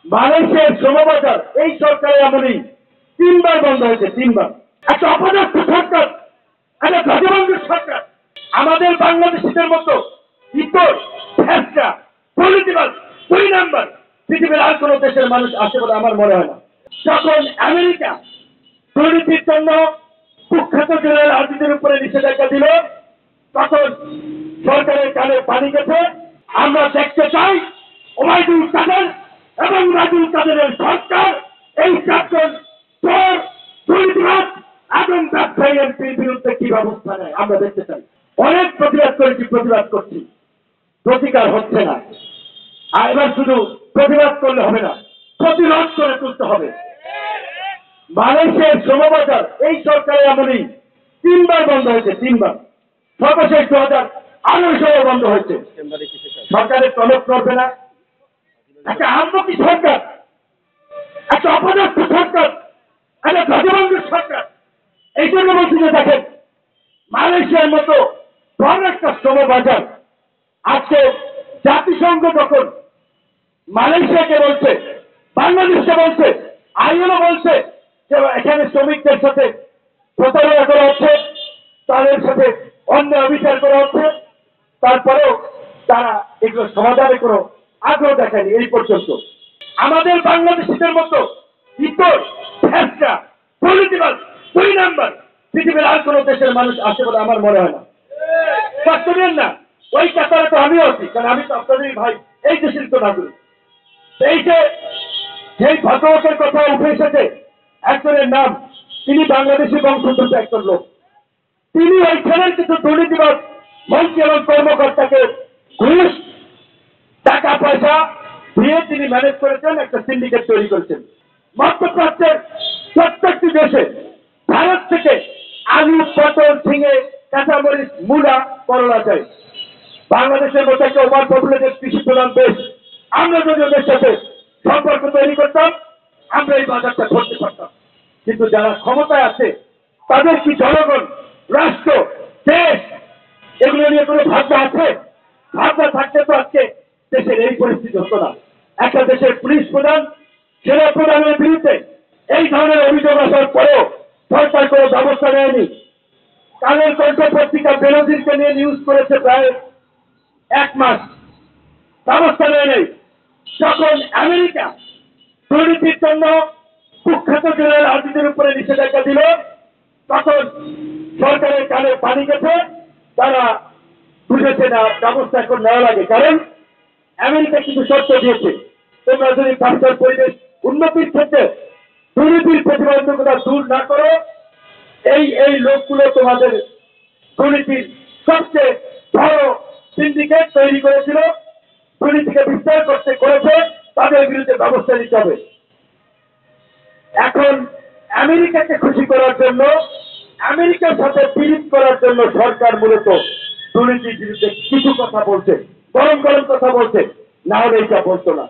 মালয়েশিয়ার শ্রমবাজার এই সরকারের আমলেই 3 বার বন্ধ হয়েছে, 3 বার। একটা অপদার্থ সরকার, একটা ধ্বজভঙ্গের সরকার। আমাদের বাংলাদেশিদের মতো ইতর ফ্যাসরা পলিটিক্যাল 2 নাম্বার পৃথিবীর আর কোন দেশের মানুষ আছে বলে আমার মনে হয় না। যখন আমেরিকা দুর্নীতির জন্য কুখ্যাত জেনারেল আজিজের উপরে নিষেধাজ্ঞা দিল, তখন সরকারের কানে পানি গেছে। আমরা দেখতে চাই ওবায়দুল কাদের এবং রাজুল কাদেরের সরকার এই 4 জন চোর, দুর্নীতিবাজ এবং ব্যবসায়ী এমপির বিরুদ্ধে কি ব্যবস্থা নেয় আমরা দেখতে চাই। অনেক প্রতিবাদ করেছি, প্রতিবাদ করছি, প্রতিকার হচ্ছে না। আর এবার শুধু প্রতিবাদ করলে হবে না, প্রতিরোধ করে তুলতে হবে। মালয়েশিয়ার শ্রমবাজার এই সরকারের আমলেই 3 বার বন্ধ হয়েছে, 3 বার। সর্বশেষ 2018 বন্ধ হয়েছে। সরকারের টনক নড়বে না। একটা আমলকি সরকার, একটা অপদার্থ সরকার, একটা ধ্বজভঙ্গের সরকার। এই জন্য বলছি যে দেখেন, মালয়েশিয়ার মতো বড় একটা শ্রমবাজার আজকে জাতিসংঘ যখন মালয়েশিয়াকে বলছে, বাংলাদেশকে বলছে, আইএলও বলছে যে এখানে শ্রমিকদের সাথে প্রতারণা করা হচ্ছে, তাদের সাথে অন্যায় বিচার করা হচ্ছে, তারপরেও তারা এগুলো সমাধানে কোনো আগ্রহ দেখায়নি এই পর্যন্ত। আমাদের বাংলাদেশিদের মতো ইতর ফ্যাসরা পলিটিক্যাল 2 নাম্বার পৃথিবীর আর কোন দেশের মানুষ আছে বলে আমার মনে হয় না। বাস্তবের না, ওই কাতারে তো আমিও আছি, কারণ আমি তো আপনাদেরই ভাই, এই দেশের তো নাগরিক। এই যে যেই ভদ্রলোকের কথা উঠে এসেছে, একজনের নাম, তিনি বাংলাদেশি বংশোদ্ভূত একজন লোক। তিনি ওইখানের কিছু দুর্নীতিবাদ মন্ত্রী এবং কর্মকর্তাকে ঘুষ, টাকা পয়সা দিয়ে তিনি ম্যানেজ করেছেন, একটা সিন্ডিকেট তৈরি করেছেন। মধ্যপ্রাচ্যের প্রত্যেকটি দেশে ভারত থেকে আলু, পটল, ঝিঙে, কাঁচামরিচ, মূলা, করলা যায়। বাংলাদেশের মতো একটা ওভার পপুলেটেড কৃষি প্রধান দেশ, আমরা যদি ওদের সাথে সম্পর্ক তৈরি করতাম, আমরা এই বাজারটা ধরতে পারতাম। কিন্তু যারা ক্ষমতায় আছে তাদের কি জনগণ, রাষ্ট্র, দেশ এগুলো নিয়ে কোনো ভাবনা আছে? ভাবনা থাকতে তো আজকে দেশের এই পরিস্থিতি হতো না। একটা দেশের পুলিশ প্রধান, সেনা প্রধানের বিরুদ্ধে এই ধরনের অভিযোগ আসার পরেও সরকার কোনো ব্যবস্থা নেয়নি। কালের কণ্ঠ পত্রিকা বেনজিরকে নিয়ে নিউজ করেছে প্রায় 1 মাস, ব্যবস্থা নেই। যখন আমেরিকা দুর্নীতির জন্য কুখ্যাত জেনারেল আজিজের উপরে নিষেধাজ্ঞা দিল, তখন সরকারের কানে পানি গেছে। তারা বুঝেছে না ব্যবস্থা এখন নেওয়া লাগে, কারণ আমেরিকা কিছু শর্ত দিয়েছে, তোমরা যদি ব্যবসার পরিবেশ উন্নতির ক্ষেত্রে দুর্নীতির প্রতিবন্ধকতা দূর না করো, এই লোকগুলো তোমাদের দুর্নীতির সবচেয়ে বড় সিন্ডিকেট তৈরি করেছিল, দুর্নীতিকে বিস্তার করেছে, তাদের বিরুদ্ধে ব্যবস্থা নিতে হবে। এখন আমেরিকাকে খুশি করার জন্য, আমেরিকার সাথে বিরোধ করার জন্য সরকার মূলত দুর্নীতির বিরুদ্ধে কিছু কথা বলছে, গরম গরম কথা বলছে, না হলে এটা বলতো না।